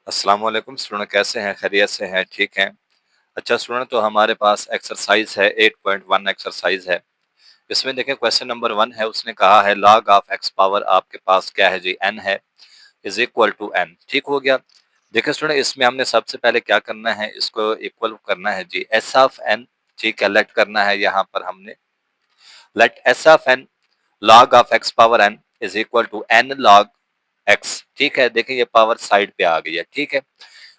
अस्सलाम वालेकुम स्टूडेंट, कैसे हैं? खैरियत से हैं? ठीक हैं? अच्छा स्टूडेंट, तो हमारे पास एक्सरसाइज है 8.1 एक्सरसाइज है। इसमें देखें क्वेश्चन नंबर 1 है, उसने कहा है लॉग ऑफ एक्स पावर आपके पास क्या है जी, n है, इज इक्वल टू n। ठीक हो गया। देखिए स्टूडेंट, इसमें हमने सबसे पहले क्या करना है, इसको इक्वल करना है जी s ऑफ n। ठीक है, लेट करना है यहाँ पर हमने, let s of n log of x power n is equal to n log x। ठीक है, देखिए ये पावर साइड पे आ गई है। ठीक है,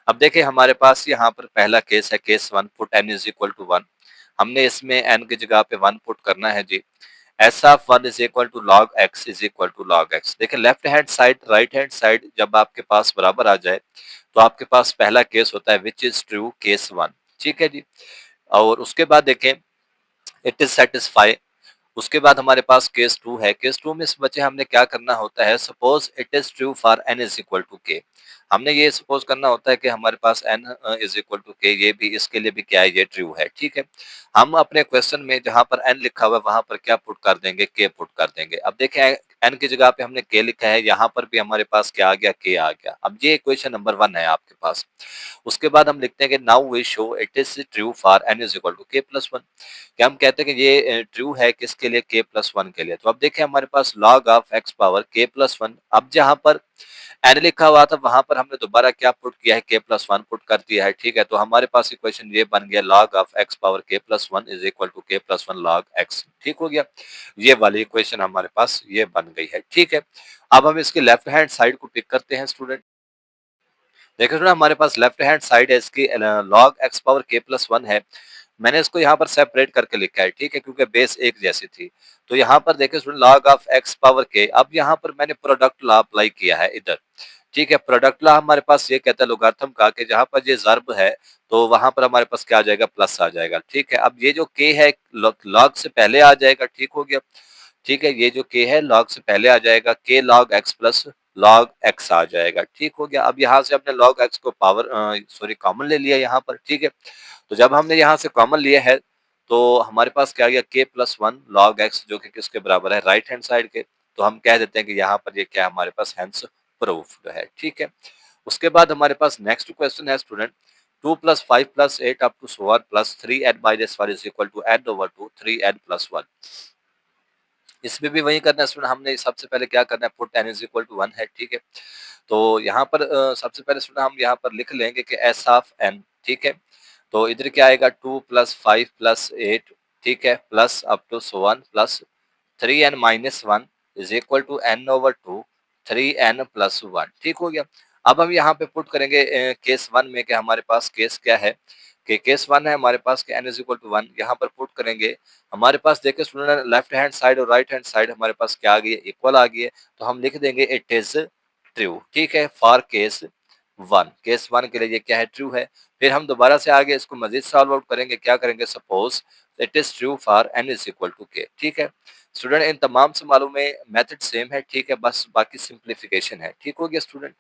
अब देखिए हमारे पास यहाँ पर पहला केस है, case 1, put n is equal to 1। हमने इसमें n की जगह पे 1 पुट करना है जी। s of 1 is equal to log x is equal to log x। देखिए left hand side right hand side जब आपके पास बराबर आ जाए तो आपके पास पहला केस होता है विच इज ट्रू, केस 1। ठीक है जी। और उसके बाद देखें इट इज सेटिस्फाई। उसके बाद हमारे पास केस 2 है। केस 2 में इस बच्चे हमने क्या करना होता है, suppose it is true for n is equal to k। हमने ये सपोज करना होता है कि हमारे पास n is equal to k, ये भी इसके लिए भी क्या है, ये ट्रू है। ठीक है, हम अपने क्वेश्चन में जहां पर n लिखा हुआ है वहां पर क्या पुट कर देंगे, k पुट कर देंगे। अब देखें n की जगह पे हमने k लिखा है, यहाँ पर भी हमारे पास क्या आ गया, k आ गया। अब ये इक्वेशन नंबर 1 है आपके पास। उसके बाद हम लिखते हैं कि now we show it is true for n is equal to k plus 1। क्या हम कहते हैं कि ये ट्रू है किसके लिए, k प्लस 1 के लिए। तो अब देखें हमारे पास log of x power k plus 1। अब जहां पर n लिखा हुआ था वहां पर हमने दोबारा क्या पुट किया है, k प्लस 1 पुट कर दिया है। ठीक है, तो हमारे पास इक्वेशन ये बन गया log of x power k plus 1 is equal to k plus 1 log x। ठीक हो गया, ये वाली इक्वेशन हमारे पास ये बन गई है। ठीक है, अब हम इसके लेफ्ट हैंड साइड को पिक करते हैं स्टूडेंट। देखिए स्टूडेंट, हमारे पास लेफ्ट हैंड साइड है इसकी, log x power k plus 1 है। मैंने इसको यहाँ पर सेपरेट करके लिखा है। ठीक है, क्योंकि बेस एक जैसी थी। तो यहाँ पर देखिए student, log of x power k, अब यहाँ पर मैंने प्रोडक्ट लॉ अप्लाई किया है इधर। ठीक है, प्रोडक्ट लॉ हमारे पास ये कहता है लोगारिथम का कि जहां पर ये ज़र्ब है तो वहां पर हमारे पास क्या आ जाएगा, प्लस आ जाएगा। ठीक है, अब ये जो k है log से पहले आ जाएगा। ठीक हो गया। ठीक है, ये जो k है log से पहले आ जाएगा, k log x plus log x आ जाएगा। ठीक हो गया। अब यहाँ से हमने log x को पावर सॉरी कॉमन ले लिया यहाँ पर। ठीक है, तो जब हमने यहाँ से कॉमन लिया है तो हमारे पास क्या आ गया, k प्लस 1 log x, जो कि किसके बराबर है, राइट हैंड साइड के। तो हम कह देते हैं कि यहाँ पर ये क्या हमारे पास हेंस प्रूफ्ड है। ठीक है, उसके बाद हमारे पास नेक्स्ट क्वेश्चन है student, 2 plus 5 plus 8 up to so on plus 3n minus 1 is equal to n over 2 3n plus 1। इसमें भी वही करना है स्टूडेंट, हमने सबसे पहले क्या करना है, put n is equal to 1 है। ठीक है, तो यहाँ पर सबसे पहले स्टूडेंट हम यहाँ पर लिख लेंगे कि s ऑफ n। ठीक है, तो इधर क्या आएगा, 2 प्लस 5 प्लस 8। ठीक है, plus up to so one plus 3n minus 1 is equal to n over 2 3n plus 1। ठीक हो गया। अब हम यहाँ पे पुट करेंगे केस 1 में कि हमारे पास केस क्या है, कि केस 1 है हमारे पास कि n इज इक्वल टू 1। यहाँ पर पुट करेंगे, हमारे पास देखिए स्टूडेंट लेफ्ट हैंड साइड और राइट हैंड साइड हमारे पास क्या आ गई है, इक्वल आ गई है। तो हम लिख देंगे इट इज ट्रू। ठीक है, फॉर केस 1, केस 1 के लिए ये क्या है, ट्रू है। फिर हम दोबारा से आगे इसको मजीद सॉल्व आउट करेंगे, क्या करेंगे, suppose it is true for n is equal to k। ठीक है स्टूडेंट, इन तमाम से मालूम है मेथड सेम है। ठीक है, बस बाकी सिंप्लीफिकेशन है। ठीक हो गया स्टूडेंट।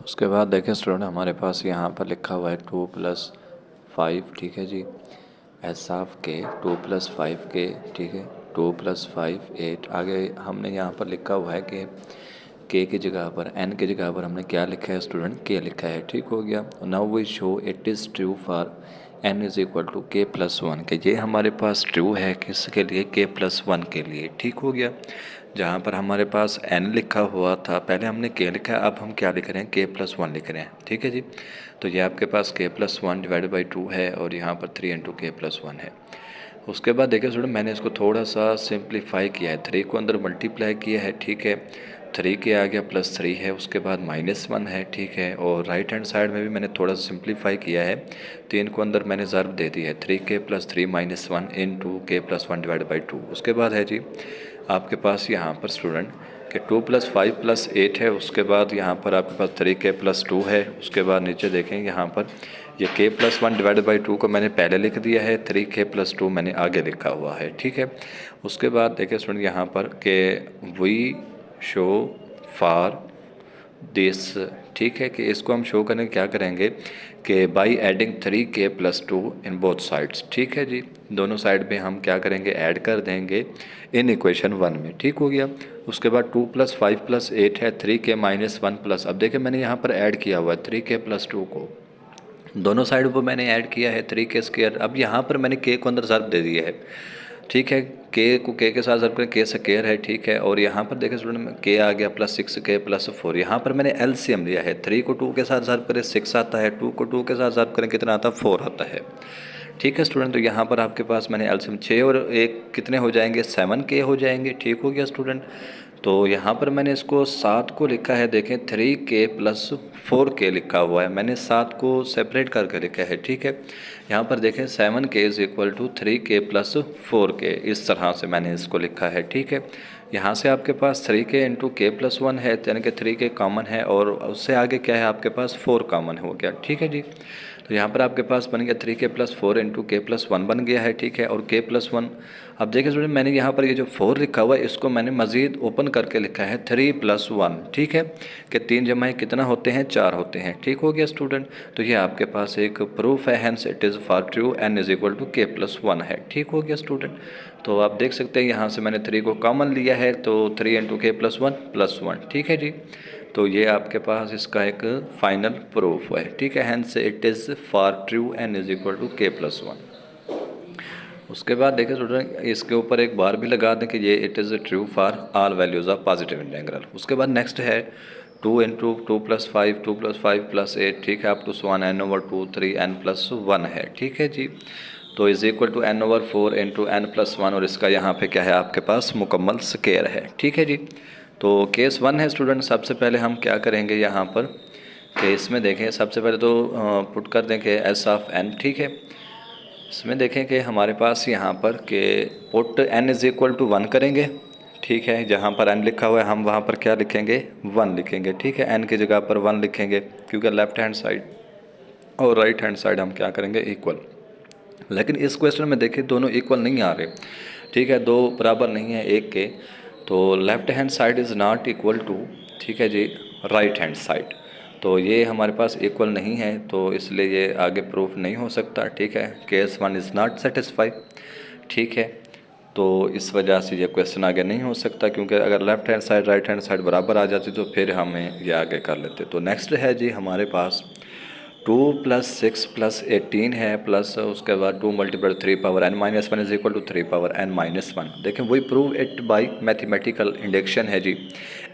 उसके बाद देखें स्टूडेंट, हमारे पास यहाँ पर लिखा हुआ है 2 प्लस 5। ठीक है जी, एस ऑफ के 2 प्लस 5 के। ठीक है, 2 प्लस 5 8। आगे हमने यहाँ पर लिखा हुआ है कि के की जगह पर, एन की जगह पर हमने क्या लिखा है स्टूडेंट, के लिखा है। ठीक हो गया। Now we show it is true for n is equal to के प्लस 1 के। ये हमारे पास ट्रू है किसके लिए, के प्लस 1 के लिए। ठीक हो गया। जहाँ पर हमारे पास n लिखा हुआ था, पहले हमने k लिखा है, अब हम क्या लिख रहे हैं, k प्लस 1 लिख रहे हैं। ठीक है जी, तो ये आपके पास k प्लस 1 डिवाइड बाई 2 है और यहाँ पर 3 इंटू के प्लस 1 है। उसके बाद देखिए स्टूडेंट, मैंने इसको थोड़ा सा सिंप्लीफाई किया है, 3 को अंदर मल्टीप्लाई किया है। ठीक है, 3 के आ गया प्लस 3 है, उसके बाद माइनस 1 है। ठीक है, और राइट हैंड साइड में भी मैंने थोड़ा सा सिंप्लीफाई किया है, 3 को अंदर मैंने ज़र्ब दे दी है, 3k plus 3 minus 1 in 2k plus 1 divide by 2। उसके बाद है जी आपके पास यहाँ पर स्टूडेंट कि 2 प्लस 5 प्लस 8 है। उसके बाद यहाँ पर आपके पास 3k प्लस 2 है। उसके बाद नीचे देखें यहाँ पर ये k प्लस 1 डिवाइड बाई 2 को मैंने पहले लिख दिया है, 3k प्लस 2 मैंने आगे लिखा हुआ है। ठीक है, उसके बाद देखिए स्टूडेंट यहाँ पर कि वी शो फॉर दिस, ठीक है, कि इसको हम शो करने क्या करेंगे कि by adding 3k+2 in both sides, ठीक है जी, दोनों साइड पे हम क्या करेंगे ऐड कर देंगे इन इक्वेशन 1 में, ठीक हो गया। उसके बाद 2+5+8 है 3k-1 अब देखिए मैंने यहाँ पर ऐड किया हुआ है 3k+2 को, दोनों साइड पर मैंने ऐड किया है 3k²। अब यहाँ पर मैंने k को अंदर ज़र्ब दे दिया है, ठीक है, के को के साथ ज़र्ब करें के स्क्वायर है, ठीक है। और यहाँ पर देखें स्टूडेंट के आ गया +6k+4, यहाँ पर मैंने एलसीएम लिया है, 3 को 2 के साथ ज़र्ब करें 6 आता है, 2 को 2 के साथ ज़र्ब करें कितना आता है 4 आता है, ठीक है स्टूडेंट। तो यहाँ पर आपके पास मैंने एलसीएम 6 और 1 कितने हो जाएंगे 7k हो जाएंगे, ठीक हो गया स्टूडेंट। तो यहाँ पर मैंने इसको 7 को लिखा है, देखें 3k+4k लिखा हुआ है, मैंने 7 को सेपरेट करके लिखा है, ठीक है। यहाँ पर देखें 7k = 3k+4k, इस तरह से मैंने इसको लिखा है, ठीक है। यहाँ से आपके पास 3k × k+1 है, यानी कि 3k कॉमन है और उससे आगे क्या है आपके पास 4 कॉमन हो गया, ठीक है जी। तो यहाँ पर आपके पास बन गया 3k+4 × k+1 बन गया है, ठीक है। और k+1, अब देखिए स्टूडेंट मैंने यहाँ पर ये जो 4 लिखा हुआ है इसको मैंने मज़ीद ओपन करके लिखा है 3+1, ठीक है, कि 3 जमा कितना होते हैं 4 होते हैं, ठीक हो गया स्टूडेंट। तो ये आपके पास एक प्रूफ है, hence it is for true n = k+1 है, ठीक हो गया स्टूडेंट। तो आप देख सकते हैं यहाँ से मैंने 3 को कॉमन लिया है तो 3 × k+1+1, ठीक है जी। तो ये आपके पास इसका एक फाइनल प्रूफ है, ठीक है, hence it is for true n = k+1। उसके बाद देखिए स्टूडेंट इसके ऊपर एक बार भी लगा दें कि ये it is true for all values of positive integral. उसके बाद नेक्स्ट है 2 × 2+5 2+5+8, ठीक है, अप टू n/2 3n+1 है, ठीक है जी। तो is equal to n/4 × n+1 और इसका यहाँ पे क्या है आपके पास मुकम्मल स्क्वायर है, ठीक है जी। तो केस 1 है स्टूडेंट, सबसे पहले हम क्या करेंगे यहाँ पर कि इसमें देखें सबसे पहले तो पुट कर दें कि S(n), ठीक है। इसमें देखें कि हमारे पास यहाँ पर कि पुट n = 1 करेंगे, ठीक है, जहाँ पर n लिखा हुआ है हम वहाँ पर क्या लिखेंगे 1 लिखेंगे, ठीक है, n की जगह पर 1 लिखेंगे क्योंकि लेफ़्ट हैंड साइड और राइट हैंड साइड हम क्या करेंगे इक्वल। लेकिन इस क्वेश्चन में देखिए दोनों इक्वल नहीं आ रहे, ठीक है, दो बराबर नहीं है एक के, तो left hand side is not equal to, ठीक है जी, राइट हैंड साइड, तो ये हमारे पास इक्वल नहीं है, तो इसलिए ये आगे प्रूफ नहीं हो सकता, ठीक है। केस 1 इज़ नॉट सेटिस्फाई, ठीक है, तो इस वजह से ये क्वेश्चन आगे नहीं हो सकता, क्योंकि अगर left hand side right hand side बराबर आ जाती तो फिर हमें ये आगे कर लेते। तो नेक्स्ट है जी हमारे पास 2 + 6 + 18 है, प्लस उसके बाद 2 × 3n-1 = 3n-1। देखें वही prove it by mathematical induction है जी।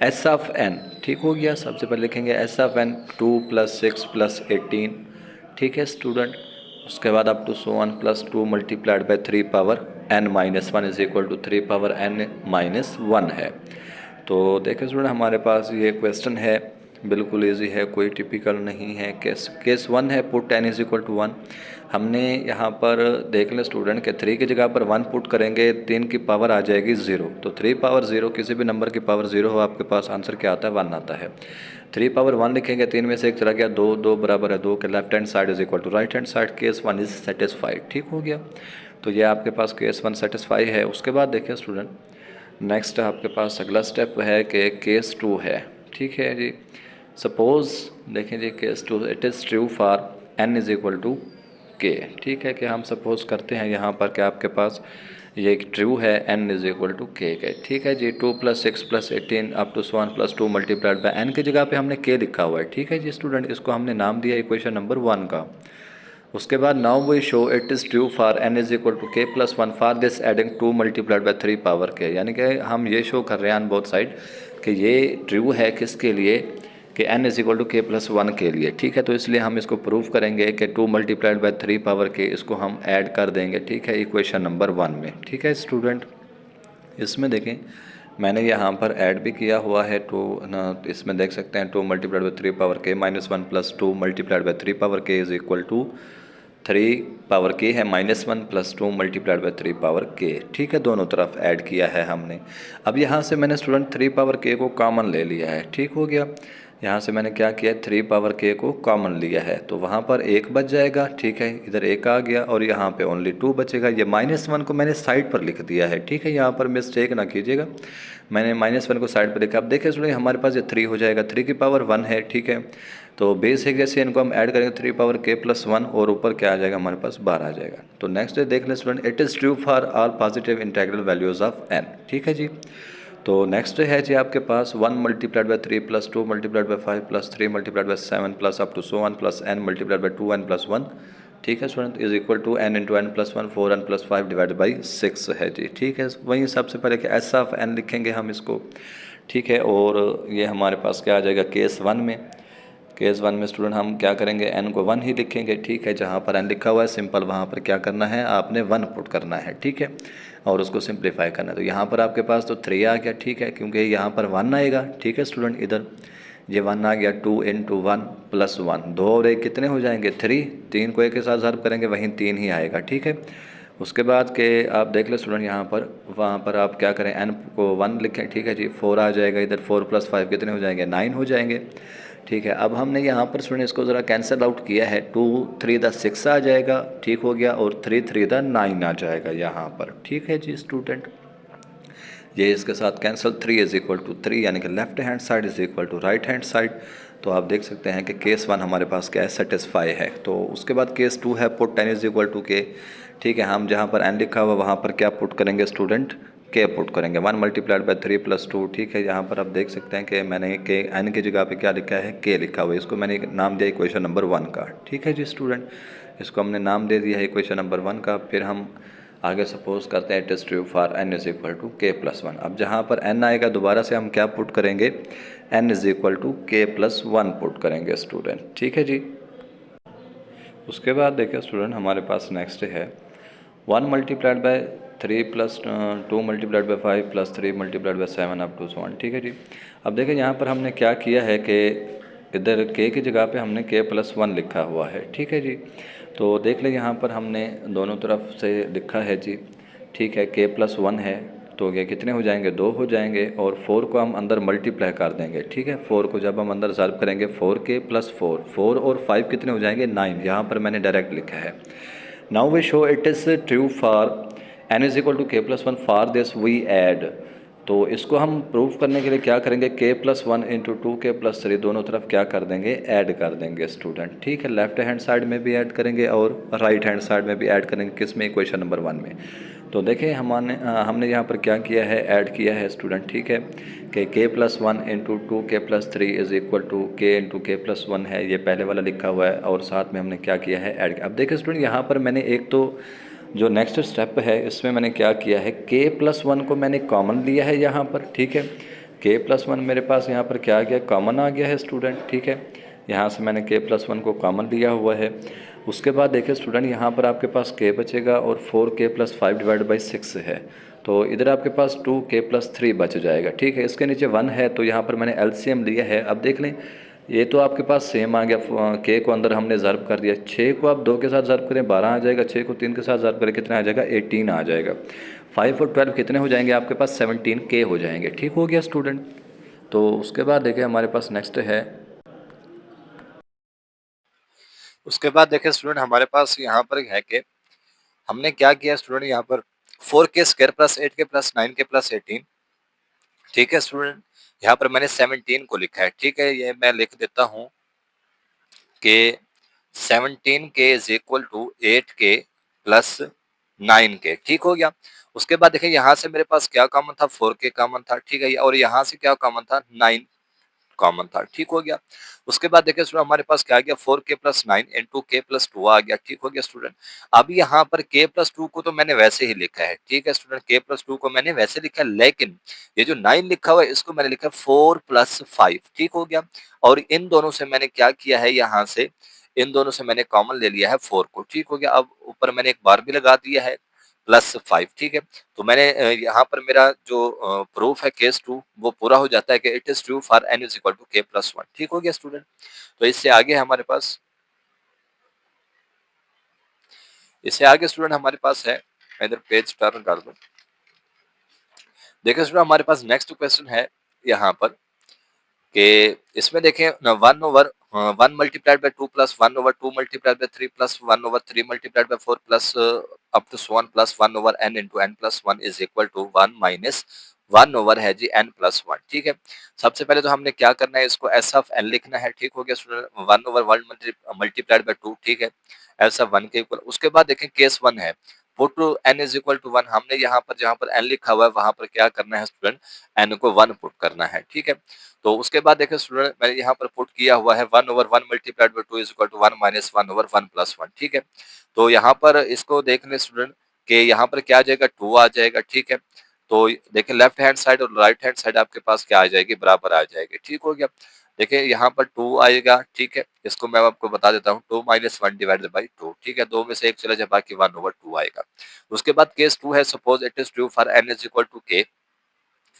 S(n), ठीक हो गया, सबसे पहले लिखेंगे S(n) 2 + 6 + 18, ठीक है स्टूडेंट। उसके बाद up to so on +2 × 3n-1 = 3n-1 है। तो देखिए स्टूडेंट हमारे पास ये क्वेश्चन है, बिल्कुल इजी है, कोई टिपिकल नहीं है। केस 1 है पुट n = 1, हमने यहाँ पर देख लें स्टूडेंट के 3 की जगह पर 1 पुट करेंगे 3 की पावर आ जाएगी 0, तो 3 पावर 0 किसी भी नंबर की पावर 0 हो आपके पास आंसर क्या आता है 1 आता है। 3 पावर 1 लिखेंगे, 3 में से एक चला गया 2, 2 बराबर है 2 के, left hand side is equal to right hand side, case 1 is satisfied, ठीक हो गया। तो ये आपके पास केस 1 सेटिस्फाई है। उसके बाद देखिए स्टूडेंट नेक्स्ट आपके पास अगला स्टेप है कि केस 2 है, ठीक है जी। सपोज़ देखें जी case 2 it is true for n = k, ठीक है, कि हम सपोज़ करते हैं यहाँ पर कि आपके पास ये ट्रू है n = k के, ठीक है जी। 2 + 6 + 18 अप टू 1 +2 × n की जगह पे हमने k लिखा हुआ है, ठीक है जी स्टूडेंट, इसको हमने नाम दिया इक्वेशन नंबर 1 का। उसके बाद now we show it is true for n = k+1 for this adding 2 × 3 power k, यानी कि हम ये शो कर रहे हैं ऑन बोथ साइड कि ये ट्रू है किसके लिए कि n = k+1 के लिए, ठीक है। तो इसलिए हम इसको प्रूव करेंगे कि 2 × 3 पावर k इसको हम ऐड कर देंगे, ठीक है, इक्वेशन नंबर 1 में, ठीक है स्टूडेंट। इसमें देखें मैंने यहाँ पर ऐड भी किया हुआ है, तो ना इसमें देख सकते हैं 2 × 3 power k -1 + 2 × 3 power k is equal to 3 power k है -1 + 2 × 3 पावर k, ठीक है, दोनों तरफ ऐड किया है हमने। अब यहाँ से मैंने स्टूडेंट 3 पावर k को कॉमन ले लिया है, ठीक हो गया। यहाँ से मैंने क्या किया 3 पावर k को कॉमन लिया है, तो वहाँ पर 1 बच जाएगा, ठीक है, इधर 1 आ गया और यहाँ पे ओनली 2 बचेगा। ये -1 को मैंने साइड पर लिख दिया है, ठीक है, यहाँ पर मिस्टेक ना कीजिएगा, मैंने -1 को साइड पर लिखा। अब देखिए स्टूडेंट हमारे पास ये 3 हो जाएगा, 3 की पावर 1 है, ठीक है। तो बेसिक जैसे इनको हम ऐड करेंगे 3 पावर k प्लस 1 और ऊपर क्या आ जाएगा हमारे पास 12 आ जाएगा। तो नेक्स्ट देख लें student, it is true for all positive integral values of n, ठीक है जी। तो नेक्स्ट है जी आपके पास 1 multiplied by 3 plus 2 multiplied by 5 plus 3 multiplied by 7 plus up to so 1 plus n multiplied by 2n plus 1, ठीक है student, is equal to n into n plus 1 4n plus 5 divide by 6 है जी, ठीक है। वहीं सबसे पहले कि एस ऑफ n लिखेंगे हम इसको, ठीक है। और ये हमारे पास क्या आ जाएगा केस वन में स्टूडेंट हम क्या करेंगे, n को 1 ही लिखेंगे, ठीक है। जहाँ पर n लिखा हुआ है सिंपल वहाँ पर क्या करना है, आपने 1 पुट करना है, ठीक है, और उसको सिंप्लीफाई करना है। तो यहाँ पर आपके पास तो 3 आ गया, ठीक है, क्योंकि यहाँ पर 1 आएगा, ठीक है स्टूडेंट। इधर ये 1 आ गया, 2 इंटू 1 प्लस 1, 2 और 1 कितने हो जाएंगे 3, 3 को 1 के साथ ज़र्ब करेंगे वहीं 3 ही आएगा, ठीक है। उसके बाद के आप देख ले स्टूडेंट यहाँ पर, वहाँ पर आप क्या करें, n को 1 लिखें, ठीक है जी, 4 आ जाएगा, इधर 4 प्लस 5 कितने हो जाएंगे 9 हो जाएंगे, ठीक है। अब हमने यहाँ पर स्टूडेंट इसको ज़रा कैंसिल आउट किया है, 2 3 द 6 आ जाएगा, ठीक हो गया, और 3 3 द 9 आ जाएगा यहाँ पर, ठीक है जी स्टूडेंट। ये इसके साथ कैंसिल, 3 इज इक्वल टू 3 यानी कि left hand side is equal to right hand side. तो आप देख सकते हैं कि केस 1 हमारे पास क्या है, सेटिस्फाई है। तो उसके बाद केस 2 है, put 10 is equal to k, ठीक है। हम जहाँ पर n लिखा हुआ वहाँ पर क्या पुट करेंगे स्टूडेंट, के पुट करेंगे, 1 मल्टीप्लाइड बाई 3 प्लस 2, ठीक है। यहाँ पर आप देख सकते हैं कि मैंने के n की जगह पे क्या लिखा है, के लिखा हुआ है, इसको मैंने नाम दिया इक्वेशन नंबर 1 का, ठीक है जी स्टूडेंट। इसको हमने नाम दे दिया है इक्वेशन नंबर 1 का। फिर हम आगे सपोज करते हैं it is true for n is equal to के प्लस 1। अब जहाँ पर n आएगा दोबारा से हम क्या पुट करेंगे, n इज इक्वल टू के प्लस 1 पुट करेंगे स्टूडेंट, ठीक है जी। उसके बाद देखिए स्टूडेंट हमारे पास नेक्स्ट है 1 multiplied by 3 plus 2 multiplied by 5 plus 3 multiplied by 7 up to 1, ठीक है जी। अब देखिए यहाँ पर हमने क्या किया है कि इधर k की जगह पे हमने k प्लस 1 लिखा हुआ है, ठीक है जी। तो देख लें यहाँ पर हमने दोनों तरफ से लिखा है जी, ठीक है, k प्लस 1 है, तो ये कितने हो जाएंगे 2 हो जाएंगे, और 4 को हम अंदर मल्टीप्लाई कर देंगे, ठीक है। 4 को जब हम अंदर सॉल्व करेंगे 4k प्लस 4, 4 और 5 कितने हो जाएंगे 9, यहाँ पर मैंने डायरेक्ट लिखा है। Now we show it is true for n is equal to के plus 1, for this we add. तो इसको हम प्रूफ करने के लिए क्या करेंगे, k plus 1 into 2k plus 3 दोनों तरफ क्या कर देंगे, ऐड कर देंगे स्टूडेंट, ठीक है। लेफ्ट हैंड साइड में भी ऐड करेंगे और राइट हैंड साइड में भी ऐड करेंगे, किस में, इक्वेशन नंबर 1 में। तो देखें हमने यहाँ पर क्या किया है, ऐड किया है स्टूडेंट, ठीक है, कि k plus 1 into 2k plus 3 is equal to k into k plus 1 है, ये पहले वाला लिखा हुआ है, और साथ में हमने क्या किया है, ऐड किया। अब देखिए स्टूडेंट यहाँ पर मैंने एक तो जो नेक्स्ट स्टेप है इसमें मैंने क्या किया है, k प्लस 1 को मैंने कॉमन लिया है यहाँ पर, ठीक है। k प्लस 1 मेरे पास यहाँ पर क्या आ गया, कॉमन आ गया है स्टूडेंट, ठीक है। यहाँ से मैंने k प्लस 1 को कॉमन लिया हुआ है। उसके बाद देखिए स्टूडेंट यहाँ पर आपके पास k बचेगा और 4k प्लस 5 डिवाइड बाई 6 है, तो इधर आपके पास 2k प्लस 3 बच जाएगा, ठीक है। इसके नीचे 1 है, तो यहाँ पर मैंने एलसीएम लिया है। अब देख लें ये तो आपके पास सेम आ गया, k को अंदर हमने ज़र्ब कर दिया, 6 को आप 2 के साथ ज़र्ब करें 12 आ जाएगा, 6 को 3 के साथ ज़र्ब करें कितना आ जाएगा 18 आ जाएगा, 5 और 12 कितने हो जाएंगे आपके पास 17k हो जाएंगे, ठीक हो गया स्टूडेंट। तो उसके बाद देखिए हमारे पास नेक्स्ट है, उसके बाद देखिए स्टूडेंट हमारे पास यहाँ पर है कि हमने क्या किया स्टूडेंट, यहाँ पर 4k square plus 8k plus 9k plus 18, ठीक है स्टूडेंट। यहाँ पर मैंने 17 को लिखा है, ठीक है, ये मैं लिख देता हूँ कि 17k is equal to 8k plus 9k, ठीक हो गया। उसके बाद देखिए यहाँ से मेरे पास क्या कॉमन था, 4k कॉमन था, ठीक है, और यहाँ से क्या कॉमन था 9 कॉमन था, ठीक हो गया। उसके बाद देखिए स्टूडेंट हमारे पास क्या आ गया, 4k plus 9 into k plus 2 आ गया, ठीक हो गया स्टूडेंट। अब यहाँ पर k प्लस 2 को तो मैंने वैसे ही लिखा है, ठीक है स्टूडेंट, k प्लस 2 को मैंने वैसे लिखा है, लेकिन ये जो 9 लिखा हुआ है इसको मैंने लिखा है 4 प्लस 5, ठीक हो गया। और इन दोनों से मैंने क्या किया है, यहाँ से इन दोनों से मैंने कॉमन ले लिया है 4 को, ठीक हो गया। अब ऊपर मैंने एक बार भी लगा दिया है प्लस 5, ठीक है। तो मैंने यहाँ पर मेरा जो प्रूफ है केस 2 वो पूरा हो जाता है कि it is true for n is equal to k plus 1, ठीक हो गया स्टूडेंट। तो इससे आगे हमारे पास, इससे आगे स्टूडेंट हमारे पास है, मैं इधर पेज टर्न कर दूं। देखिए स्टूडेंट हमारे पास नेक्स्ट क्वेश्चन है यहाँ पर कि इसमें देखें 1 multiplied by 2 plus 1 over 2 multiplied by 3 plus 1 over 3 multiplied by 4 plus up to 1 plus 1 over n into n plus 1 is equal to 1 minus 1 over है जी n+1, ठीक है। सबसे पहले तो हमने क्या करना है, इसको s ऑफ n लिखना है, ठीक हो गया स्टूडेंट। 1 ओवर 1 मल्टीप्लाइड बाय 2, ठीक है, s ऑफ 1 के इक्वल। उसके बाद देखें केस 1 है, put n is equal to 1। हमने यहाँ पर जहाँ पर n लिखा हुआ है वहां पर क्या करना है स्टूडेंट, n को 1 पुट करना है, ठीक है। तो उसके बाद देखें स्टूडेंट, मैंने यहाँ पर पुट किया हुआ है 1 over 1 multiplied by 2 is equal to 1 minus 1 over 1+1, ठीक है। तो यहाँ पर इसको देख लें स्टूडेंट कि यहाँ पर क्या आ जाएगा, 2 आ जाएगा, ठीक है। तो देखिए लेफ्ट हैंड साइड और राइट हैंड साइड आपके पास क्या आ जाएगी, बराबर आ जाएगी, ठीक हो गया। देखिए यहाँ पर 2 आएगा, ठीक है, इसको मैं आपको बता देता हूँ, 2 माइनस 1 डिवाइडेड बाई 2, ठीक है, 2 में से 1 चला जाए, बाकी 1 ओवर 2 आएगा। उसके बाद केस 2 है, suppose it is true for n is equal to k।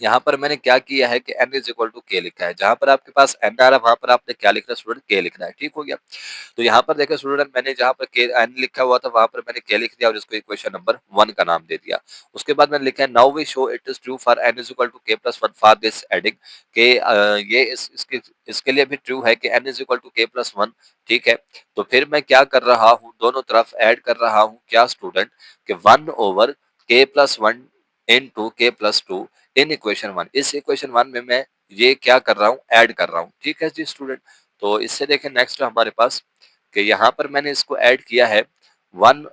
यहाँ पर मैंने क्या किया है कि n is equal to k लिखा है, जहां पर आपके पास n आ रहा है वहां पर आपने क्या लिखना है स्टूडेंट, k लिखना है, ठीक हो गया। तो यहाँ पर देखिए स्टूडेंट, मैंने जहाँ पर के एन लिखा हुआ था वहां पर मैंने के लिख दिया और इसको इक्वेशन नंबर 1 का नाम दे दिया। उसके बाद मैंने लिखा है now we show it is true for n is equal to k+1 for this adding k, ये इसके लिए भी ट्रू है कि N is equal to k+1, ठीक है। तो फिर मैं क्या कर रहा हूँ, दोनों तरफ ऐड कर रहा हूँ क्या स्टूडेंट, कि 1 over k+1 into k+2 in equation 1। इस इक्वेशन 1 में मैं ये क्या कर रहा हूँ, ऐड कर रहा हूँ, ठीक है जी स्टूडेंट। तो इससे देखें नेक्स्ट हमारे पास कि यहाँ पर मैंने इसको ऐड किया है 1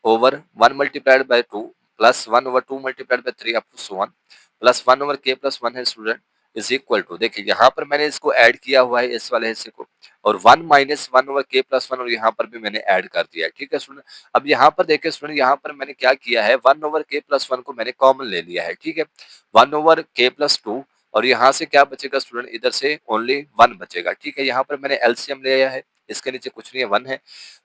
over 1 multiplied by 2 plus 1 over 2 multiplied by 3 up to so on plus 1 over k plus 1 है स्टूडेंट, इज इक्वल टू, देखिए यहाँ पर मैंने इसको ऐड किया हुआ है इस वाले हिस्से को, और 1 माइनस 1 ओवर k प्लस 1 और यहाँ पर भी मैंने ऐड कर दिया है, ठीक है स्टूडेंट। अब यहाँ पर देखिए स्टूडेंट, यहाँ पर मैंने क्या किया है, 1 ओवर k प्लस 1 को मैंने कॉमन ले लिया है, ठीक है। 1 ओवर k प्लस 2 और यहाँ से क्या बचेगा स्टूडेंट, इधर से ओनली 1 बचेगा, ठीक है। यहाँ पर मैंने एलसीएम लिया है, इसके नीचे कुछ नहीं है, 1 है।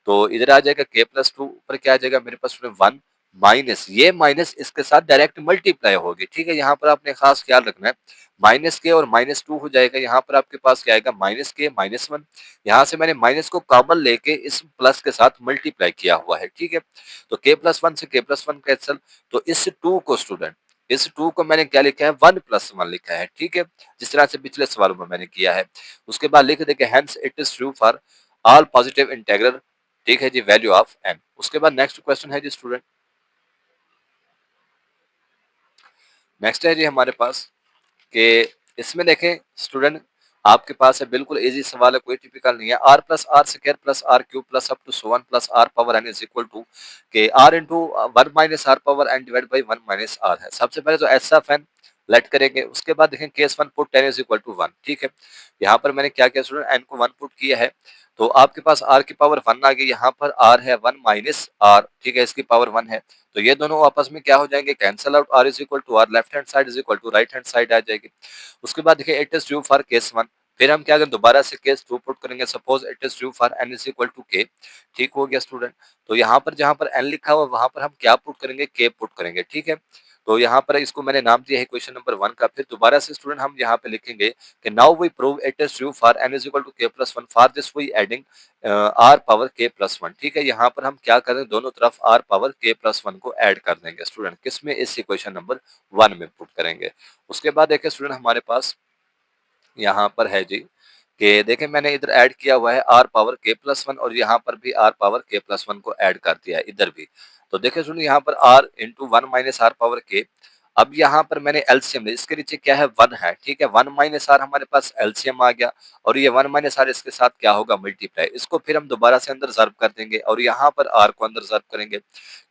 तो इधर आ जाएगा k+2, ऊपर क्या आ जाएगा मेरे पास 1 माइनस, ये माइनस इसके साथ डायरेक्ट मल्टीप्लाई होगी, ठीक है। यहाँ पर आपने खास ख्याल रखना है, माइनस के और -2 हो जाएगा, यहाँ पर आपके पास क्या आएगा, माइनस के -1। यहाँ से मैंने माइनस को कॉमन लेके इस प्लस के साथ मल्टीप्लाई किया हुआ है, ठीक है। तो k+1 से k+1 कैंसल, तो इस 2 को स्टूडेंट, इस 2 को मैंने क्या लिखा है, 1+1 लिखा है, ठीक है, जिस तरह से पिछले सवालों में मैंने किया है। उसके बाद लिख देंगे hence it is true for all positive integral, ठीक है जी, वैल्यू ऑफ n। उसके बाद नेक्स्ट क्वेश्चन है जी स्टूडेंट, नेक्स्ट है जी हमारे पास कि इसमें देखें स्टूडेंट, आपके पास है बिल्कुल इजी सवाल है, कोई टिपिकल नहीं है। R plus R square plus R cube plus up to so one plus R power N is equal to K R into 1 minus are power N divide by 1 minus R है। सबसे पहले तो s of N late करेंगे, उसके बाद देखें case 1 put 10 is equal to 1, ठीक है। यहाँ पर मैंने क्या किया स्टूडेंट, एन को 1 पुट किया है, तो आपके पास आर की पावर 1 आ गई, यहाँ पर आर है 1 माइनस आर, ठीक है, इसकी पावर 1 है। तो ये दोनों आपस में क्या हो जाएंगे, cancel out, R is equal to R, left hand side is equal to right hand side आ जाएगी। उसके बाद देखिए it is true for case 1, फिर हम क्या करें, दोबारा से केस 2 पुट करेंगे, suppose it is true for n is equal to k, ठीक हो गया स्टूडेंट। तो यहाँ पर जहाँ पर n लिखा हुआ वहां पर हम क्या पुट करेंगे, k पुट करेंगे, ठीक है। तो यहाँ पर इसको मैंने नाम दिया है क्वेश्चन नंबर 1 का। फिर दोबारा से स्टूडेंट हम यहाँ पे लिखेंगे कि now we prove it is true for n is equal to k plus 1, for this we adding r power k plus 1, ठीक है। यहाँ पर हम क्या करें, दोनों तरफ r पावर k प्लस 1 को ऐड कर देंगे स्टूडेंट, किसमें, इस इक्वेशन नंबर 1 में पुट करेंगे। उसके बाद देखिए स्टूडेंट हमारे पास यहाँ पर है जी कि देखें मैंने इधर ऐड किया हुआ है आर पावर के प्लस 1 और यहाँ पर भी आर पावर के प्लस 1 को ऐड कर दिया है इधर भी। तो देखिए सुनिए यहाँ पर r into 1 minus are power k, अब यहाँ पर मैंने एलसीएम लिया, इसके नीचे क्या है, 1 है, ठीक है। 1 माइनस आर हमारे पास एलसीएम आ गया, और ये 1 माइनस आर इसके साथ क्या होगा, मल्टीप्लाई, इसको फिर हम दोबारा से अंदर सर्व कर देंगे और यहाँ पर आर को अंदर सर्व करेंगे,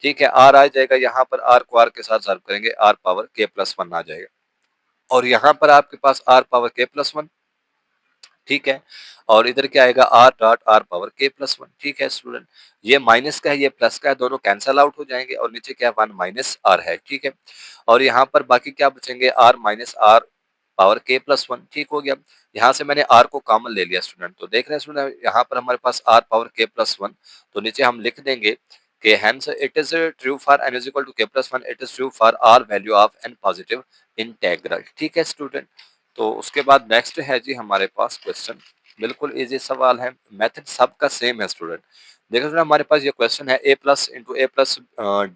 ठीक है। आर आ जाएगा, यहाँ पर आर को आर के साथ सर्व करेंगे, आर पावर के प्लस 1 आ जाएगा, और यहाँ पर आपके पास आर पावर के प्लस 1, ठीक है। और इधर क्या आएगा, R dot are power k plus 1, ठीक है स्टूडेंट। ये माइनस का है, ये प्लस का है, दोनों कैंसल आउट हो जाएंगे, और नीचे क्या 1 माइनस आर है, ठीक है। और यहाँ पर बाकी क्या बचेंगे, are minus are power k plus 1, ठीक हो गया। यहाँ से मैंने आर को कॉमन ले लिया स्टूडेंट, तो देख रहे हैं स्टूडेंट यहाँ पर हमारे पास आर पावर के प्लस 1, तो नीचे हम लिख देंगे कि hence it is true for n is equal to k plus 1, it is true for all value of n positive integral, ठीक है स्टूडेंट। तो उसके बाद नेक्स्ट है जी हमारे पास क्वेश्चन, बिल्कुल इजी सवाल है, मेथड सबका सेम है स्टूडेंट। देखो स्टूडेंट हमारे पास ये क्वेश्चन है a plus into a plus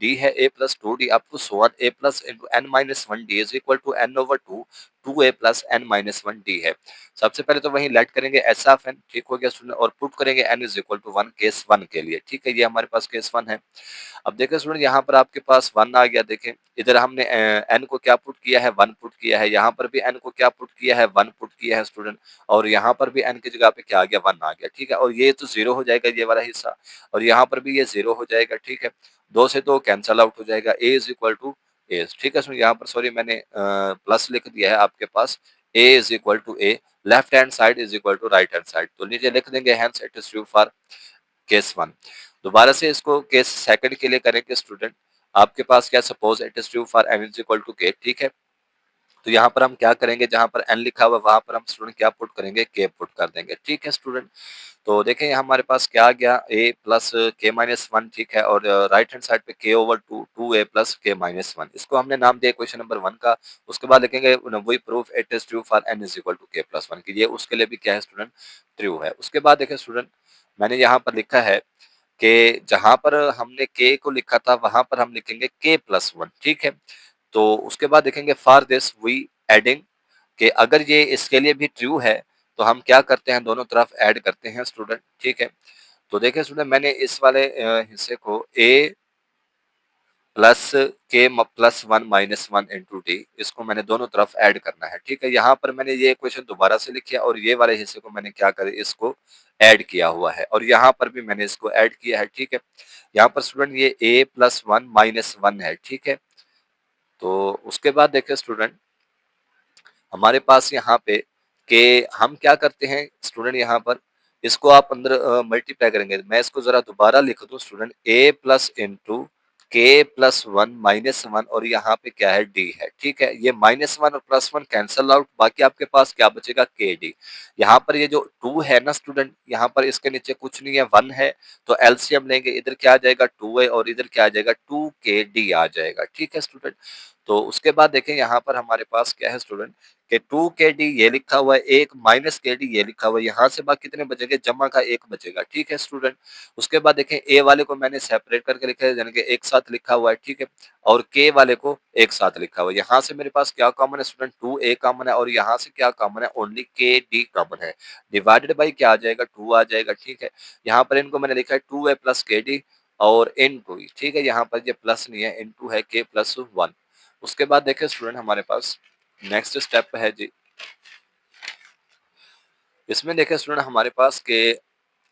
d है a plus two d up to so on a plus into n minus one d is equal to n over two a plus n minus one d है। सबसे पहले तो वहीं late करेंगे S of n, ठीक हो गया student, और पुट करेंगे n is equal to one case one के लिए, ठीक है, ये हमारे पास केस वन है। अब देखें स्टूडेंट यहाँ पर आपके पास वन आ गया, देखें इधर हमने एन को क्या पुट किया है, वन पुट किया है, यहाँ पर भी एन को क्या पुट किया है, वन पुट किया है स्टूडेंट, और यहाँ पर भी एन की जगह पे क्या आ गया, वन आ गया, ठीक है, और ये तो जीरो हो जाएगा ये वाला हिस्सा, और यहाँ पर भी ये जीरो हो जाएगा, ठीक है, दो से दो कैंसल आउट हो जाएगा, ए इज इक्वल टू ए, ठीक है स्टूडेंट, यहाँ पर सॉरी मैंने प्लस लिख दिया है आपके पास, A is equal to A, left hand side is equal to right hand side, तो नीचे लिख देंगे hence it is true for case one. दोबारा से इसको केस सेकंड के लिए करेंगे स्टूडेंट, आपके पास क्या, suppose it is true for n is equal to k, ठीक है, तो यहाँ पर हम क्या करेंगे, जहां पर एन लिखा हुआ वहां पर हम स्टूडेंट क्या पुट करेंगे, के पुट कर देंगे, ठीक है स्टूडेंट। तो देखें यहाँ हमारे पास क्या आ गया, a plus k minus one, ठीक है, और राइट हैंड साइड पे k over two, two a plus k minus one, इसको हमने नाम दिया क्वेश्चन नंबर वन का। उसके बाद लिखेंगे वही proof it is true for n is equal to के प्लस वन की, ये उसके लिए भी क्या है स्टूडेंट, ट्रू है। उसके बाद देखें स्टूडेंट मैंने यहाँ पर लिखा है कि जहां पर हमने के को लिखा था वहां पर हम लिखेंगे के प्लस वन, ठीक है, तो उसके बाद देखेंगे फॉर दिस वी एडिंग, कि अगर ये इसके लिए भी ट्रू है तो हम क्या करते हैं, दोनों तरफ ऐड करते हैं स्टूडेंट, ठीक है। तो देखिए स्टूडेंट मैंने इस वाले हिस्से को a plus k plus one minus one into D, इसको मैंने दोनों तरफ ऐड करना है, ठीक है। यहाँ पर मैंने ये क्वेश्चन दोबारा से लिखा और ये वाले हिस्से को मैंने क्या करे, इसको ऐड किया हुआ है, और यहाँ पर भी मैंने इसको ऐड किया है, ठीक है। यहाँ पर स्टूडेंट ये a plus one minus one है, ठीक है। तो उसके बाद देखिए स्टूडेंट हमारे पास यहाँ पे कि हम क्या करते हैं स्टूडेंट, यहाँ पर इसको आप अंदर मल्टीप्लाई करेंगे, मैं इसको जरा दोबारा लिख दूं student, a plus into k plus one minus one, और यहाँ पे क्या है, डी है, ठीक है। ये माइनस वन और प्लस वन कैंसल आउट, बाकी आपके पास क्या बचेगा, के डी। यहाँ पर ये जो टू है ना स्टूडेंट, यहाँ पर इसके नीचे कुछ नहीं है, वन है, तो एलसीएम लेंगे, इधर क्या आ जाएगा, टू है, और इधर क्या आ जाएगा, टू के डी आ जाएगा, ठीक है स्टूडेंट। तो उसके बाद देखें यहाँ पर हमारे पास क्या है स्टूडेंट, कि टू के डी ये लिखा हुआ है, एक माइनस के डी ये लिखा हुआ है, यहाँ से बाकी कितने बचेंगे, जमा का एक बचेगा, ठीक है स्टूडेंट। उसके बाद देखें ए वाले को मैंने सेपरेट करके लिखा है, यानी कि एक साथ लिखा हुआ है, ठीक है, और के वाले को एक साथ लिखा हुआ है। यहाँ से मेरे पास क्या कॉमन है स्टूडेंट, टू ए कॉमन है, और यहाँ से क्या कॉमन है, ओनली के डी कॉमन है, डिवाइडेड बाई क्या आ जाएगा, टू आ जाएगा, ठीक है। यहाँ पर इनको मैंने लिखा है टू ए प्लस के डी और इन टू, ठीक है, यहाँ पर ये प्लस नहीं है, इन टू है के प्लस वन। उसके बाद देखें स्टूडेंट हमारे पास नेक्स्ट स्टेप है जी, इसमें देखें स्टूडेंट हमारे पास के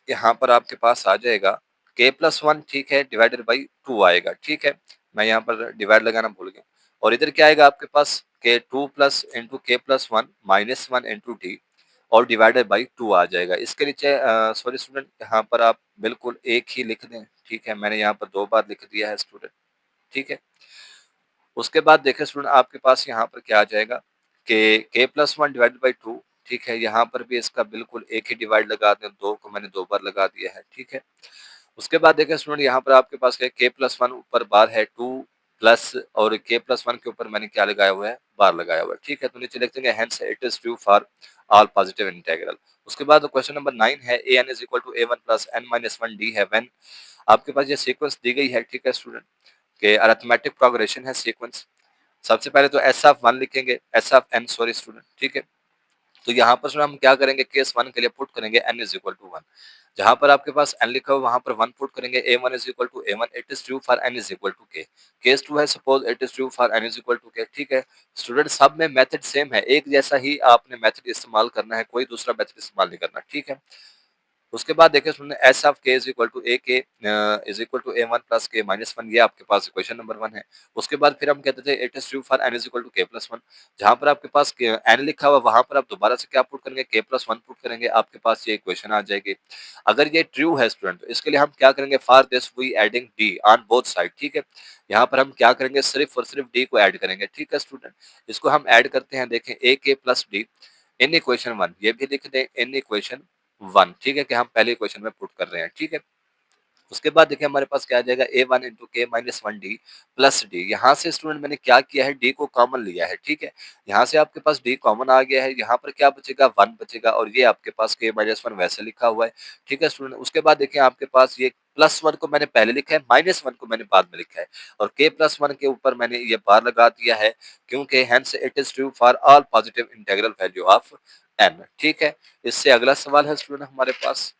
यहाँ पर आपके पास आ जाएगा के प्लस वन, ठीक है, डिवाइडेड बाई टू आएगा, ठीक है। मैं यहाँ पर डिवाइड लगाना भूल गया, और इधर क्या आएगा आपके पास, के two plus into k plus one minus one into D, और डिवाइडेड बाई टू आ जाएगा। इसके नीचे सॉरी स्टूडेंट यहाँ पर आप बिल्कुल एक ही लिख दें, ठीक है, मैंने यहाँ पर दो बार लिख दिया है स्टूडेंट, ठीक है। उसके बाद देखें स्टूडेंट आपके पास यहाँ पर क्या आ जाएगा, के plus one divided by two, ठीक है, यहाँ पर भी इसका बिल्कुल एक ही डिवाइड लगा दें, दो को मैंने दो बार लगा दिया है, ठीक है। उसके बाद देखें स्टूडेंट यहाँ पर आपके पास क्या है, के प्लस वन ऊपर बार है, टू प्लस और के प्लस वन के ऊपर मैंने क्या लगाया हुआ है, बार लगाया हुआ है, ठीक है। तो नीचे लिख देंगे hence it is true for all positive integral. उसके बाद क्वेश्चन नंबर 9 है, a n is equal to a one plus n minus one d है व्हेन, आपके पास ये सीक्वेंस दी गई है, ठीक है स्टूडेंट, के अरिथमेटिक प्रोग्रेशन है सीक्वेंस। सबसे पहले तो एस ऑफ वन लिखेंगे, s of n sorry student, ठीक है। तो यहाँ पर हम क्या करेंगे, केस वन के लिए पुट करेंगे n is equal to one, जहां पर आपके पास एन लिखा हुआ वहां पर वन पुट करेंगे, a one is equal to a one it is true for n is equal to k. Case two है suppose it is true for n is equal to k, ठीक है student, सब में method same है, एक जैसा ही आपने method इस्तेमाल करना है, कोई दूसरा मेथड इस्तेमाल नहीं करना, ठीक है। उसके बाद देखिए सुनने s of k is equal to a k is equal to a one plus k minus one, ये आपके पास इक्वेशन नंबर वन है। उसके बाद फिर हम कहते थे it is true for n is equal to के प्लस वन, जहां पर आपके पास एन लिखा हुआ वहां पर आप दोबारा से क्या पुट करेंगे, के प्लस वन पुट करेंगे, आपके पास ये इक्वेशन आ जाएगी। अगर ये ट्रू है स्टूडेंट तो इसके लिए हम क्या करेंगे, for this we adding d on both side, ठीक है। यहाँ पर हम क्या करेंगे, सिर्फ और सिर्फ डी को ऐड करेंगे, ठीक है स्टूडेंट। इसको हम ऐड करते हैं, देखें ए k plus D in equation one, ये भी लिख दें इन इक्वेशन वन, ठीक है, कि हम पहले इक्वेशन में पुट कर रहे हैं, ठीक है। उसके बाद देखिए हमारे पास क्या आ जाएगा a1 इंटू के minus one D plus D. यहाँ से स्टूडेंट मैंने क्या किया है, डी को कॉमन लिया है, ठीक है। यहाँ से आपके पास डी कॉमन आ गया है, यहाँ पर क्या बचेगा, वन बचेगा, और ये आपके पास के माइनस वन वैसे लिखा हुआ है, ठीक है स्टूडेंट। उसके बाद देखिए आपके पास ये प्लस वन को मैंने पहले लिखा है, माइनस वन को मैंने बाद में लिखा है, और के प्लस वन के ऊपर मैंने ये बार लगा दिया है, क्योंकि hence it is true for all positive integral value of n, ठीक है। इससे अगला सवाल है स्टूडेंट हमारे पास,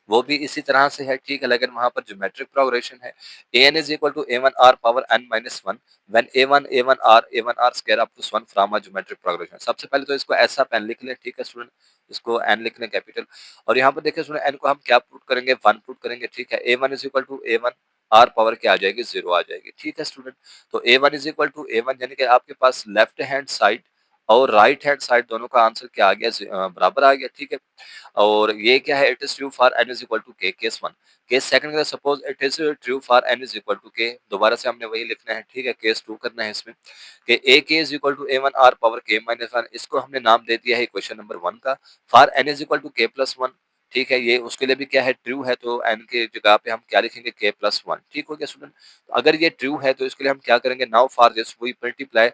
वो भी इसी तरह से है, ठीक है, लेकिन वहां पर ज्योमेट्रिक प्रोग्रेशन है। an is equal to a1 r power n minus 1 when a1 r square up to 1 from a geometric progression। सबसे पहले तो इसको ऐसा पेन लिख लें, ठीक है स्टूडेंट, इसको n लिख लें कैपिटल, और यहाँ पर देखिए स्टूडेंट n को हम क्या पुट करेंगे, 1 पुट करेंगे, ठीक है। a1 is equal to a1 r power क्या आ जाएगी, 0 आ जाएगी, ठीक है स्टूडेंट। तो a1 is equal to a1 यानी कि आपके पास लेफ्ट हैंड साइड और राइट हैंड साइड दोनों का आंसर क्या आ गया, बराबर आ गया, ठीक है। और ये क्या है, it is true for n is equal to k, case one. Case second का suppose it is true for n is equal to k, दोबारा से हमने वही लिखना है, ठीक है। केस टू करना है इसमें कि a k is equal to a1 r power k minus one, इसको हमने नाम दे दिया है इक्वेशन नंबर वन का। For n is equal to के प्लस वन, ठीक है, ये उसके लिए भी क्या है, ट्रू है, तो n के जगह पे हम क्या लिखेंगे, के प्लस वन, ठीक हो गया स्टूडेंट। तो अगर ये ट्रू है तो इसके लिए हम क्या करेंगे, now for this we multiply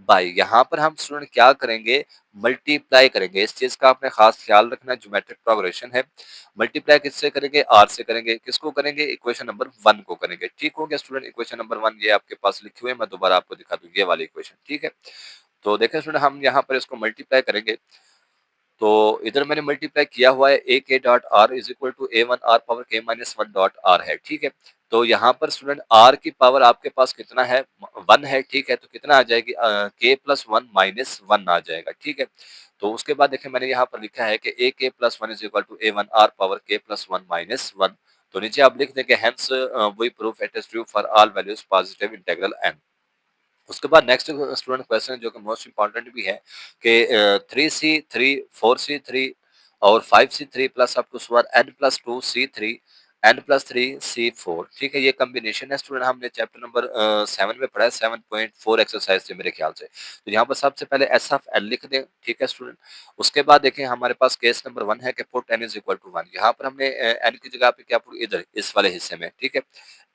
by, यहाँ पर हम स्टूडेंट क्या करेंगे, मल्टीप्लाई करेंगे। इस चीज का आपने खास ख्याल रखना, ज्योमेट्रिक प्रोग्रेशन है, मल्टीप्लाई किससे करेंगे, आर से करेंगे, किसको करेंगे, इक्वेशन नंबर वन को करेंगे, ठीक हो गया स्टूडेंट। इक्वेशन नंबर वन ये आपके पास लिखे हुए, मैं दोबारा आपको दिखा दूं, ये वाली इक्वेशन, ठीक है। तो देखें स्टूडेंट, हम यहाँ पर इसको मल्टीप्लाई करेंगे, तो इधर मैंने मल्टीप्लाई किया हुआ है, a k dot r is equal to a one r power k minus one dot r है, ठीक है। तो यहाँ पर स्टूडेंट आर की पावर आपके पास कितना है, वन है, ठीक है। तो कितना आ जाएगी, के प्लस वन माइनस वन आ जाएगा, ठीक है। तो उसके बाद देखिए मैंने यहाँ पर लिखा है कि a k plus one is equal to a one r power k plus one minus one. तो नीचे आप लिख देंगे hence we proof it is true for all values positive integral n. उसके बाद नेक्स्ट स्टूडेंट क्वेश्चन जो कि most important भी है कि 3c3 4c3 और 5c3 plus up to square n plus 2c3 n plus 3c4, ठीक है। ये कॉम्बिनेशन है स्टूडेंट, हमने चैप्टर नंबर 7 में पढ़ा है, 7.4 एक्सरसाइज थी मेरे ख्याल से। तो यहाँ पर सबसे पहले एस ऑफ एल लिख दें, ठीक है स्टूडेंट। उसके बाद देखें हमारे पास केस नंबर वन है कि put n is equal to one, यहाँ पर हमने n की जगह पे क्या पुट, इधर इस वाले हिस्से में, ठीक है।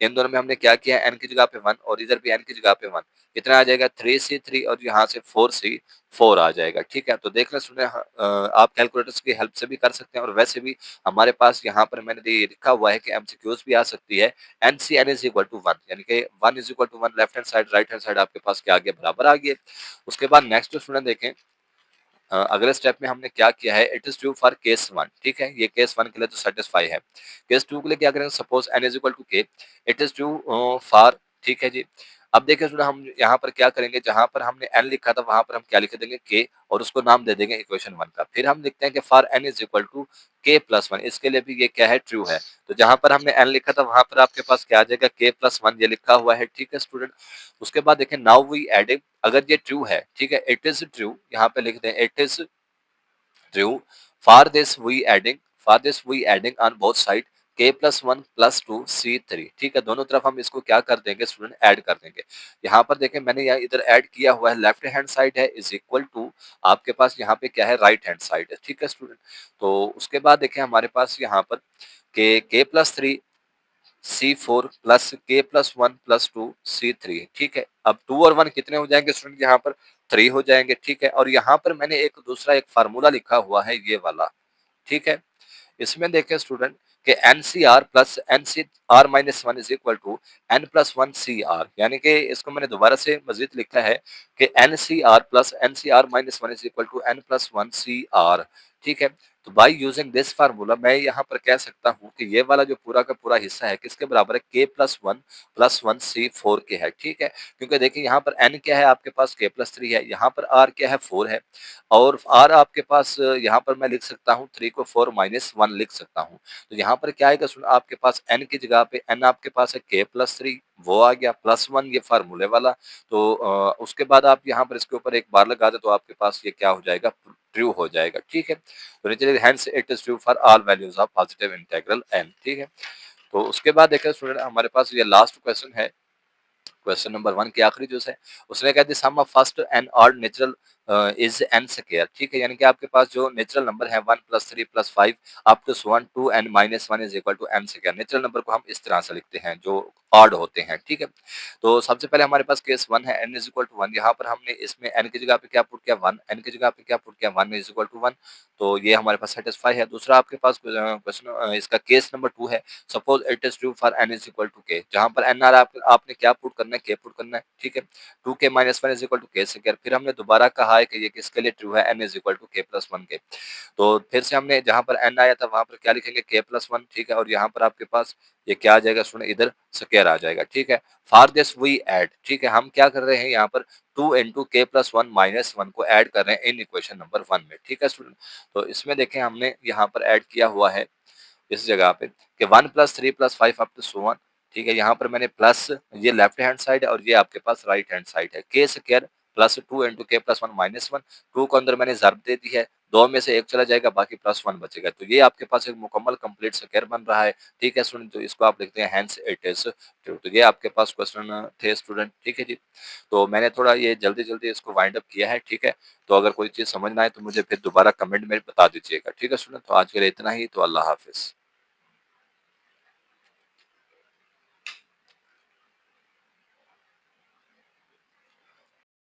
इन दोनों में हमने क्या किया, n की जगह पे वन और इधर भी n की जगह पे वन, कितना आ जाएगा, 3c3 और यहाँ से 4c4 आ जाएगा, ठीक है। तो देख लें सुने, आप कैलकुलेटर्स की हेल्प से भी कर सकते हैं, और वैसे भी हमारे पास यहाँ पर मैंने ये लिखा हुआ है कि एमसीक्यूज भी आ सकती है, n c n is equal to one, यानी कि one is equal to one, left hand side right hand side आपके पास क्या आ गया, बराबर आ गया। उसके बाद नेक्स्ट स्टूडेंट देखें, अगले स्टेप में हमने क्या किया है, it is true for case one, ठीक है। ये केस वन के लिए तो सेटिस्फाई है। केस टू के लिए क्या करेंगे, suppose n is equal to k, it is true for, ठीक है जी। अब देखिए स्टूडेंट, हम यहाँ पर क्या करेंगे, जहां पर हमने एन लिखा था वहां पर हम क्या लिख देंगे, के, और उसको नाम दे देंगे इक्वेशन वन का। फिर हम लिखते हैं कि for n is equal to के प्लस वन, इसके लिए भी ये क्या है, ट्रू है। तो जहां पर हमने एन लिखा था वहां पर आपके पास क्या आ जाएगा, के प्लस वन, ये लिखा हुआ है, ठीक है स्टूडेंट। उसके बाद देखें, नाउ वी एडिंग, अगर ये ट्रू है, ठीक है, इट इज ट्रू, यहाँ पे लिख दें it is true. For this we adding on both side k plus one plus two c three, ठीक है। दोनों तरफ हम इसको क्या कर देंगे स्टूडेंट, ऐड कर देंगे। यहाँ पर देखें मैंने यहाँ इधर ऐड किया हुआ है, लेफ्ट हैंड साइड है इज इक्वल टू, आपके पास यहाँ पे क्या है, राइट हैंड साइड है, ठीक है स्टूडेंट। तो उसके बाद देखें हमारे पास यहाँ पर k plus three c four plus k plus one plus two c three, ठीक है। अब टू और वन कितने हो जाएंगे स्टूडेंट, यहाँ पर थ्री हो जाएंगे, ठीक है। और यहाँ पर मैंने एक दूसरा एक फार्मूला लिखा हुआ है, ये वाला, ठीक है। इसमें देखें स्टूडेंट कि n c r plus n c r minus one is equal to n plus one c r, यानी कि इसको मैंने दोबारा से मजीद लिखा है कि n c r plus n c r minus one is equal to n plus one c r, ठीक है। तो बाई यूजिंग दिस फार्मूला मैं यहाँ पर कह सकता हूँ कि ये वाला जो पूरा का पूरा हिस्सा है किसके बराबर है, के प्लस वन सी फोर के है, ठीक है। क्योंकि देखिए यहाँ पर एन क्या है आपके पास, के प्लस थ्री है, यहाँ पर आर क्या है, फोर है, और आर आपके पास यहाँ पर मैं लिख सकता हूँ थ्री को फोर माइनस वन लिख सकता हूँ। तो यहाँ पर क्या आएगा सुन, आपके पास एन की जगह पे एन आपके पास है के प्लस थ्री, वो आ गया प्लस वन, ये फार्मूले वाला। तो उसके बाद आप यहाँ पर इसके ऊपर एक बार लगा दे तो आपके पास ये क्या हो जाएगा, ट्रू हो जाएगा, ठीक है। तो नीचे hence it is true for all values of positive integral n, ठीक है। तो उसके बाद देखिए स्टूडेंट हमारे पास ये लास्ट क्वेश्चन है, क्वेश्चन नंबर वन की आखिरी जो है, उसने कहा the sum of first and odd natural is n square, ठीक है, यानी कि आपके पास जो नेचुरल नंबर है 1 plus 3 plus 5 up to 1 2 n minus 1 is equal to n square. Natural number को हम इस तरह से लिखते हैं जो ऑड होते हैं, ठीक है। तो सबसे पहले हमारे पास केस 1 है n इज इक्वल टू 1। यहाँ पर हमने इसमें n की जगह पे क्या पुट किया 1, n की जगह पे क्या पुट किया 1 इज इक्वल टू 1। तो ये हमारे पास सेटिस्फाई है। दूसरा आपके पास क्वेश्चन इसका केस नंबर 2 है। Suppose it is true for n is equal to k, जहाँ पर n आर आपने क्या पुट करना है, k पुट करना है, ठीक है। 2k minus 1 is equal to k square. फिर हमने दोबारा कहा है कि ये किसके लिए ट्रू है, n is equal to k plus 1 के। तो फिर से हमने जहाँ पर n आया था वहां पर क्या लिखेंगे k प्लस 1, ठीक है। और यहाँ पर आपके पास ये क्या आ जाएगा, सुन इधर स्क्वायर आ जाएगा, ठीक है। फॉर दिस वी ऐड, ठीक है, हम क्या कर रहे हैं यहाँ पर 2 इंटू के प्लस 1 माइनस 1 को ऐड कर रहे हैं इन इक्वेशन नंबर 1 में, ठीक है स्टूडेंट। तो इसमें देखें हमने यहाँ पर ऐड किया हुआ है इस जगह पे कि 1 plus 3 plus 5 up to so on, ठीक है। यहाँ पर मैंने प्लस, ये लेफ्ट हैंड साइड है और ये आपके पास राइट हैंड साइड है। के square plus 2 into k plus 1 minus 1, 2 को अंदर मैंने ज़र्ब दे दी है, 2 में से 1 चला जाएगा, बाकी प्लस 1 बचेगा। तो ये आपके पास एक मुकम्मल कंप्लीट स्क्वायर बन रहा है, ठीक है स्टूडेंट। तो इसको आप लिखते हैं हेंस इट इज ट्रू। तो ये आपके पास क्वेश्चन थे स्टूडेंट, ठीक है जी। तो मैंने थोड़ा ये जल्दी-जल्दी इसको वाइंड अप किया है, ठीक है। तो अगर कोई चीज़ समझ ना आए तो मुझे फिर दोबारा कमेंट में बता दीजिएगा, ठीक है स्टूडेंट। तो आज के लिए इतना ही, तो अल्लाह हाफ़िज़।